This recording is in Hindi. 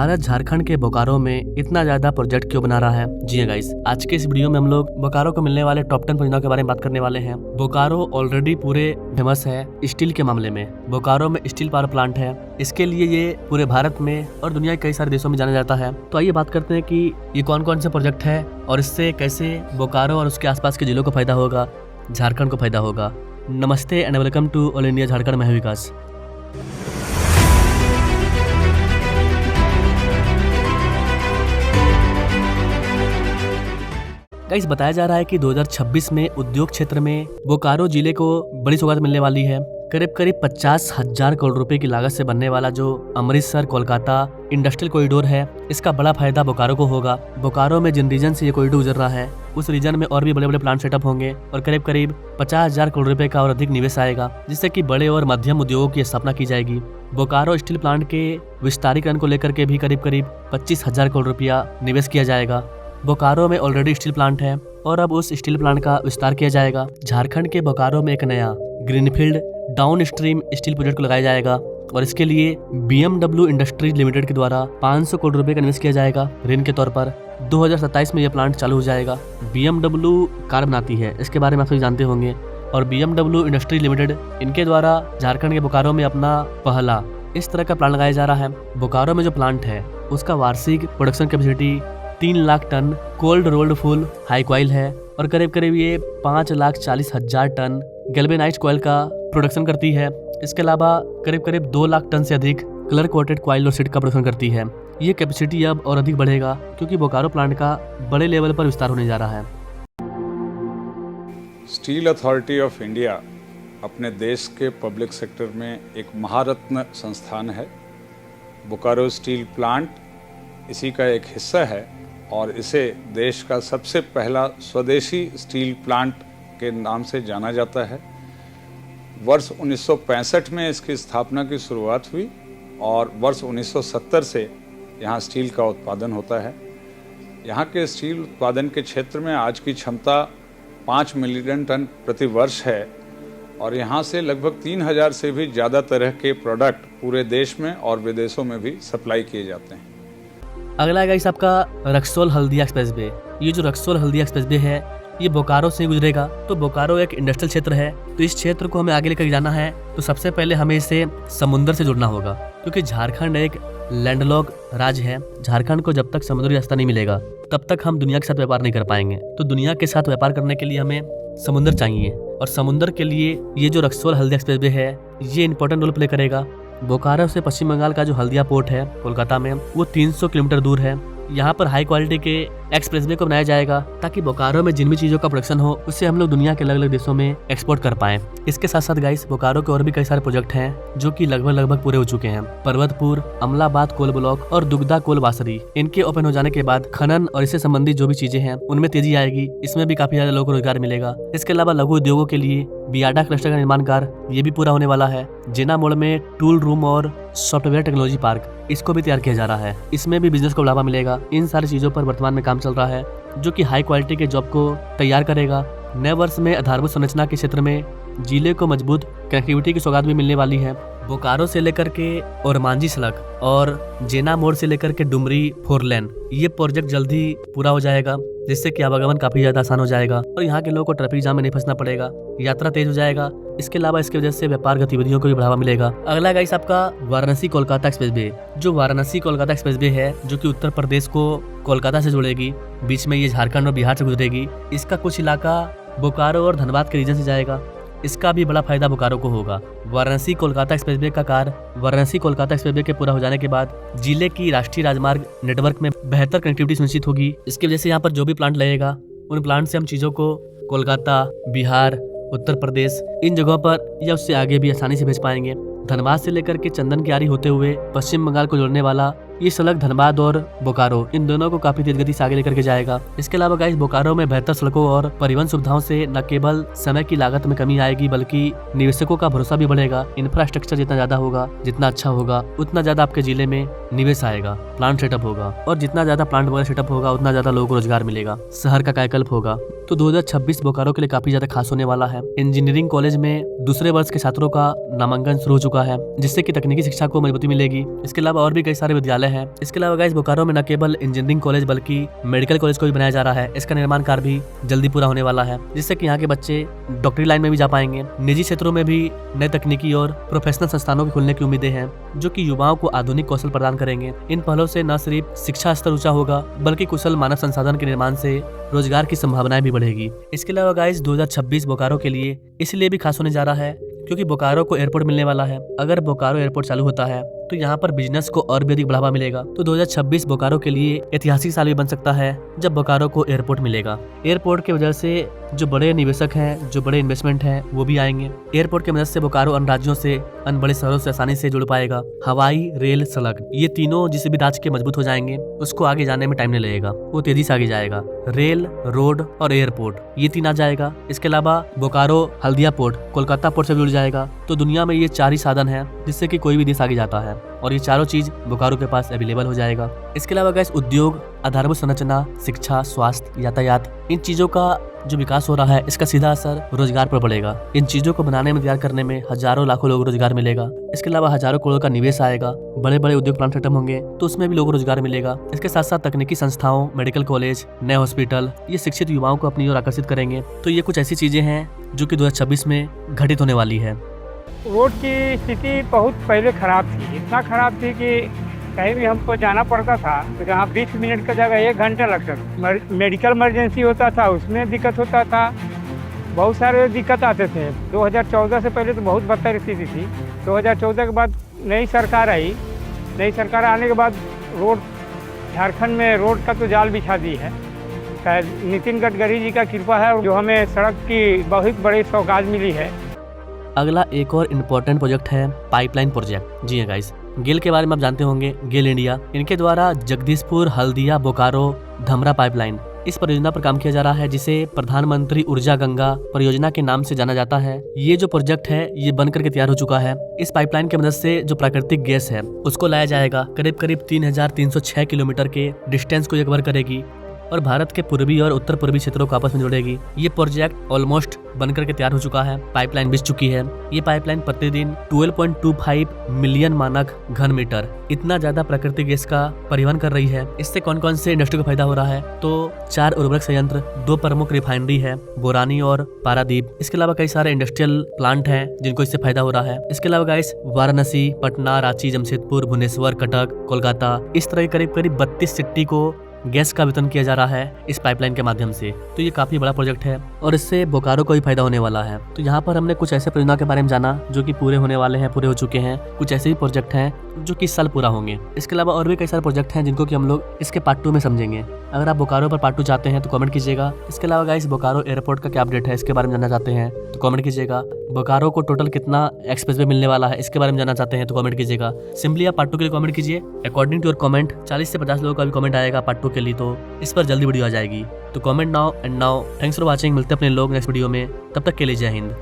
भारत झारखंड के बोकारो में इतना ज्यादा प्रोजेक्ट क्यों बना रहा है? जी हाँ गाइस, आज के इस वीडियो में हम लोग बोकारो को मिलने वाले टॉप 10 परियोजनाओं के बारे में बात करने वाले हैं। बोकारो ऑलरेडी पूरे फेमस है स्टील के मामले में। बोकारो में स्टील पावर प्लांट है, इसके लिए ये पूरे भारत में और दुनिया के कई सारे देशों में जाना जाता है। तो आइए बात करते हैं कि ये कौन कौन से प्रोजेक्ट है और इससे कैसे बोकारो और उसके आसपास के जिलों को फायदा होगा, झारखंड को फायदा होगा। नमस्ते and welcome to all India Jharkhand मैं विकास। गाइस, बताया जा रहा है कि 2026 में उद्योग क्षेत्र में बोकारो जिले को बड़ी सौगात मिलने वाली है। करीब 50,000 करोड़ रुपए की लागत से बनने वाला जो अमृतसर कोलकाता इंडस्ट्रियल कॉरिडोर है, इसका बड़ा फायदा बोकारो को होगा। बोकारो में जिन रीजन से ये कॉरिडोर गुजर रहा है उस रीजन में और भी बड़े बड़े प्लांट सेटअप होंगे और करीब 50,000 करोड़ रुपए का और अधिक निवेश आएगा, जिससे कि बड़े और मध्यम उद्योगों की स्थापना की जाएगी। बोकारो स्टील प्लांट के विस्तारीकरण को लेकर के भी करीब 25,000 करोड़ रुपया निवेश किया जाएगा। बोकारो में ऑलरेडी स्टील प्लांट है और अब उस स्टील प्लांट का विस्तार किया जाएगा। झारखंड के बोकारो में एक नया greenfield down stream steel project को लगाया जाएगा और इसके लिए BMW इंडस्ट्रीज लिमिटेड के द्वारा 500 करोड़ रुपए का निवेश किया जाएगा ऋण के तौर पर। 2027 में यह प्लांट चालू हो जाएगा। BMW कार बनाती है, इसके बारे में आप सभी जानते होंगे, और BMW इंडस्ट्रीज लिमिटेड इनके द्वारा झारखंड के बोकारो में अपना पहला इस तरह का प्लांट लगाया जा रहा है। बोकारो में जो प्लांट है उसका वार्षिक production capacity 3 lakh ton cold rolled full high coil है और करीब ये 5,40,000 टन गैल्वेनाइज्ड कॉइल का प्रोडक्शन करती है। इसके अलावा करीब 2 लाख टन से अधिक कलर कोटेड कॉइल और सीट का प्रोडक्शन करती है। ये कैपेसिटी अब और अधिक बढ़ेगा क्योंकि बोकारो प्लांट का बड़े लेवल पर विस्तार होने जा रहा है। स्टील अथॉरिटी ऑफ इंडिया अपने देश के पब्लिक सेक्टर में एक महारत्न संस्थान है। बोकारो स्टील प्लांट इसी का एक हिस्सा है और इसे देश का सबसे पहला स्वदेशी स्टील प्लांट के नाम से जाना जाता है। वर्ष 1965 में इसकी स्थापना की शुरुआत हुई और वर्ष 1970 से यहाँ स्टील का उत्पादन होता है। यहाँ के स्टील उत्पादन के क्षेत्र में आज की क्षमता 5 मिलियन टन प्रति वर्ष है और यहाँ से लगभग 3,000 से भी ज़्यादा तरह के प्रोडक्ट पूरे देश में और विदेशों में भी सप्लाई किए जाते हैं। अगला है गाइस आपका रक्सौल हल्दिया एक्सप्रेस वे। ये जो रक्सौल हल्दिया एक्सप्रेस वे है ये बोकारो से गुजरेगा। तो बोकारो एक इंडस्ट्रियल क्षेत्र है, तो इस क्षेत्र को हमें आगे लेकर जाना है तो सबसे पहले हमें इसे समुद्र से जुड़ना होगा, क्योंकि झारखंड एक लैंडलॉक राज्य है। झारखंड को जब तक समुद्री रास्ता नहीं मिलेगा तब तक हम दुनिया के साथ व्यापार नहीं कर पाएंगे। तो दुनिया के साथ व्यापार करने के लिए हमें समुद्र चाहिए और समुद्र के लिए ये जो रक्सौल हल्दिया एक्सप्रेस वे है ये इंपॉर्टेंट रोल प्ले करेगा। बोकारो से पश्चिम बंगाल का जो हल्दिया पोर्ट है कोलकाता में, वो 300 किलोमीटर दूर है। यहाँ पर हाई क्वालिटी के एक्सप्रेसवे को बनाया जाएगा ताकि बोकारो में जिन भी चीजों का प्रोडक्शन हो उससे हम लोग दुनिया के अलग अलग देशों में एक्सपोर्ट कर पाएं। इसके साथ साथ गाइस बोकारो के और भी कई सारे प्रोजेक्ट हैं जो कि लगभग पूरे हो चुके हैं। पर्वतपुर, अमलाबाद कोल ब्लॉक और दुगदा कोल बासरी, इनके ओपन हो जाने के बाद खनन और इससे संबंधित जो भी चीजें हैं उनमें तेजी आएगी। इसमें भी काफी ज्यादा लोगों को रोजगार मिलेगा। इसके अलावा लघु उद्योगों के लिए बियाडा क्लस्टर का निर्माण कार्य ये भी पूरा होने वाला है। जेना मोड़ में टूल रूम और सॉफ्टवेयर टेक्नोलॉजी पार्क इसको भी तैयार किया जा रहा है। इसमें भी बिजनेस को बढ़ावा मिलेगा। इन सारी चीजों पर वर्तमान में काम चल रहा है जो कि हाई क्वालिटी के जॉब को तैयार करेगा। नए वर्ष में आधारभूत संरचना के क्षेत्र में जिले को मजबूत कनेक्टिविटी की सौगात भी मिलने वाली है। बोकारो से लेकर के और मांझी सड़क और जेना मोड़ से लेकर के डुमरी 4 लेन ये प्रोजेक्ट जल्दी पूरा हो जाएगा, जिससे कि आवागमन काफी ज्यादा आसान हो जाएगा और यहाँ के लोगों को ट्रैफिक जाम में नहीं फंसना पड़ेगा। यात्रा तेज हो जाएगा। इसके अलावा इसकी वजह से व्यापार गतिविधियों को भी बढ़ावा मिलेगा। अगला गाइस आपका वाराणसी कोलकाता एक्सप्रेस वे। जो वाराणसी कोलकाता एक्सप्रेस वे है जो कि उत्तर प्रदेश को कोलकाता से जोड़ेगी, बीच में ये झारखंड और बिहार से गुजरेगी। इसका कुछ इलाका बोकारो और धनबाद के रीजन से जाएगा। इसका भी बड़ा फायदा बोकारो को होगा। वाराणसी कोलकाता एक्सप्रेसवे का कार्य वाराणसी कोलकाता एक्सप्रेसवे के पूरा हो जाने के बाद जिले की राष्ट्रीय राजमार्ग नेटवर्क में बेहतर कनेक्टिविटी सुनिश्चित होगी। इसकी वजह से यहाँ पर जो भी प्लांट लगेगा उन प्लांट से हम चीजों को कोलकाता, बिहार, उत्तर प्रदेश इन जगहों पर या उससे आगे भी आसानी से भेज पाएंगे। धनबाद से लेकर के चंदन कियारी होते हुए पश्चिम बंगाल को जोड़ने वाला ये सड़क धनबाद और बोकारो इन दोनों को काफी तेज गति से आगे लेकर के जाएगा। इसके अलावा गाइस बोकारो में बेहतर सड़कों और परिवहन सुविधाओं से न केवल समय की लागत में कमी आएगी बल्कि निवेशकों का भरोसा भी बढ़ेगा। इंफ्रास्ट्रक्चर जितना ज्यादा होगा, जितना अच्छा होगा, उतना ज्यादा आपके जिले में निवेश आएगा, प्लांट सेटअप होगा और जितना ज्यादा प्लांट वगैरह सेटअप होगा उतना ज्यादा लोगों को रोजगार मिलेगा, शहर का कायाकल्प होगा। तो 2026 बोकारो के लिए काफी ज्यादा खास होने वाला है। इंजीनियरिंग कॉलेज में दूसरे वर्ष के छात्रों का नामांकन शुरू हो चुका है, जिससे कि तकनीकी शिक्षा को मजबूती मिलेगी। इसके अलावा और भी कई सारे विद्यालय वाले हैं। इसके अलावा गाइस बोकारो में न केवल इंजीनियरिंग कॉलेज बल्कि मेडिकल कॉलेज को भी बनाया जा रहा है। इसका निर्माण कार्य भी जल्दी पूरा होने वाला है, जिससे कि यहाँ के बच्चे डॉक्टरी लाइन में भी जा पाएंगे। निजी क्षेत्रों में भी नए तकनीकी और प्रोफेशनल संस्थानों के खुलने की उम्मीदें हैं, जो कि युवाओं को आधुनिक कौशल प्रदान करेंगे। इन पहलों से न सिर्फ शिक्षा स्तर ऊंचा होगा बल्कि कुशल मानव संसाधन के निर्माण से रोजगार की संभावनाएं भी बढ़ेगी। इसके अलावा गाइस 2026 बोकारो के लिए इसलिए भी खास होने जा रहा है क्योंकि बोकारो को एयरपोर्ट मिलने वाला है। अगर बोकारो एयरपोर्ट चालू होता है तो यहाँ पर बिजनेस को और भी अधिक बढ़ावा मिलेगा। तो 2026 बोकारो के लिए ऐतिहासिक साल भी बन सकता है जब बोकारो को एयरपोर्ट मिलेगा। एयरपोर्ट की वजह से जो बड़े निवेशक हैं, जो बड़े इन्वेस्टमेंट हैं, वो भी आएंगे। एयरपोर्ट की मदद से बोकारो अन्य राज्यों से, अन्य बड़े शहरों से आसानी से जुड़ पाएगा। हवाई, रेल, सड़क, ये तीनों जिस भी राज्य के मजबूत हो जाएंगे उसको आगे जाने में टाइम नहीं लगेगा, वो तेजी से आगे जाएगा। रेल, रोड और एयरपोर्ट ये तीन आ जाएगा। इसके अलावा बोकारो हल्दिया पोर्ट कोलकाता पोर्ट से जुड़ जाएगा। तो दुनिया में ये 4 ही साधन है जिससे कि कोई भी देश आगे जाता है, और ये चारों चीज बोकारो के पास अवेलेबल हो जाएगा। इसके अलावा गैस उद्योग, आधारभूत संरचना, शिक्षा, स्वास्थ्य, यातायात, इन चीजों का जो विकास हो रहा है इसका सीधा असर रोजगार पर पड़ेगा। इन चीजों को बनाने में, तैयार करने में हजारों लाखों लोगों को रोजगार मिलेगा। इसके अलावा हजारों करोड़ का निवेश आएगा। बड़े बड़े उद्योग प्लांट खत्म होंगे तो उसमें भी लोगों को रोजगार मिलेगा। इसके साथ साथ तकनीकी संस्थाओं, मेडिकल कॉलेज, नए हॉस्पिटल, ये शिक्षित युवाओं को अपनी ओर आकर्षित करेंगे। तो ये कुछ ऐसी चीजें हैं जो कि 2026 में घटित होने वाली है। रोड की स्थिति बहुत पहले खराब थी, इतना खराब थी कि कहीं भी हमको जाना पड़ता था तो जहाँ 20 मिनट का जगह 1 घंटा लगता था। मेडिकल इमरजेंसी होता था उसमें दिक्कत होता था, बहुत सारे दिक्कत आते थे। 2014 से पहले तो बहुत बदतर स्थिति थी। 2014 के बाद नई सरकार आई। नई सरकार आने के बाद रोड, झारखंड में रोड का तो जाल बिछा दी है। नितिन गडकरी जी का कृपा है जो हमें सड़क की बहुत बड़ी सौगात मिली है। अगला एक और इम्पोर्टेंट प्रोजेक्ट है पाइपलाइन प्रोजेक्ट। जी हाँ गाइस, गेल के बारे में आप जानते होंगे, गेल इंडिया, इनके द्वारा जगदीशपुर, हल्दिया, बोकारो, धमरा पाइपलाइन, इस परियोजना पर काम किया जा रहा है जिसे प्रधानमंत्री ऊर्जा गंगा परियोजना के नाम से जाना जाता है। ये जो प्रोजेक्ट है ये बन करके तैयार हो चुका है। इस पाइपलाइन की मदद से जो प्राकृतिक गैस है उसको लाया जाएगा। करीब करीब 3306 किलोमीटर के डिस्टेंस को ये कवर करेगी और भारत के पूर्वी और उत्तर पूर्वी क्षेत्रों को आपस में जोड़ेगी। ये प्रोजेक्ट ऑलमोस्ट बनकर के तैयार हो चुका है। पाइपलाइन बिछ चुकी है। ये पाइपलाइन प्रतिदिन 12.25 मिलियन मानक घन मीटर, इतना ज्यादा प्राकृतिक गैस का परिवहन कर रही है। इससे कौन कौन से इंडस्ट्री को फायदा हो रहा है? तो 4 उर्वरक संयंत्र, 2 प्रमुख रिफाइनरी है, बोरानी और पारादीप। इसके अलावा कई सारे इंडस्ट्रियल प्लांट हैं जिनको इससे फायदा हो रहा है। इसके अलावा गाइस वाराणसी, पटना, रांची, जमशेदपुर, भुवनेश्वर, कटक, कोलकाता, इस तरह करीब करीब 32 सिटी को गैस का वितरण किया जा रहा है इस पाइपलाइन के माध्यम से। तो ये काफी बड़ा प्रोजेक्ट है और इससे बोकारो को भी फायदा होने वाला है। तो यहाँ पर हमने कुछ ऐसे परियोजना के बारे में जाना जो कि पूरे होने वाले हैं, पूरे हो चुके हैं। कुछ ऐसे भी प्रोजेक्ट हैं जो कि इस साल पूरा होंगे। इसके अलावा और भी कई सारे प्रोजेक्ट हैं जिनको कि हम लोग इसके पार्ट 2 में समझेंगे। अगर आप बोकारो पर पार्ट 2 चाहते हैं तो कमेंट कीजिएगा। इसके अलावा गाइस बोकारो एयरपोर्ट का क्या अपडेट है इसके बारे में जानना चाहते हैं तो कमेंट कीजिएगा। बोकारो को टोटल कितना एक्सप्रेसवे मिलने वाला है इसके बारे में जानना चाहते हैं तो कमेंट कीजिएगा। सिंपली आप पार्ट 2 के लिए कमेंट कीजिए। अकॉर्डिंग टू योर कमेंट 40 से 50 लोगों का भी कमेंट आएगा पार्ट 2 के लिए, तो इस पर जल्दी वीडियो आ जाएगी। तो comment now and now. Thanks for watching. मिलते हैं अपने लोग नेक्स्ट वीडियो में, तब तक के लिए जय हिंद।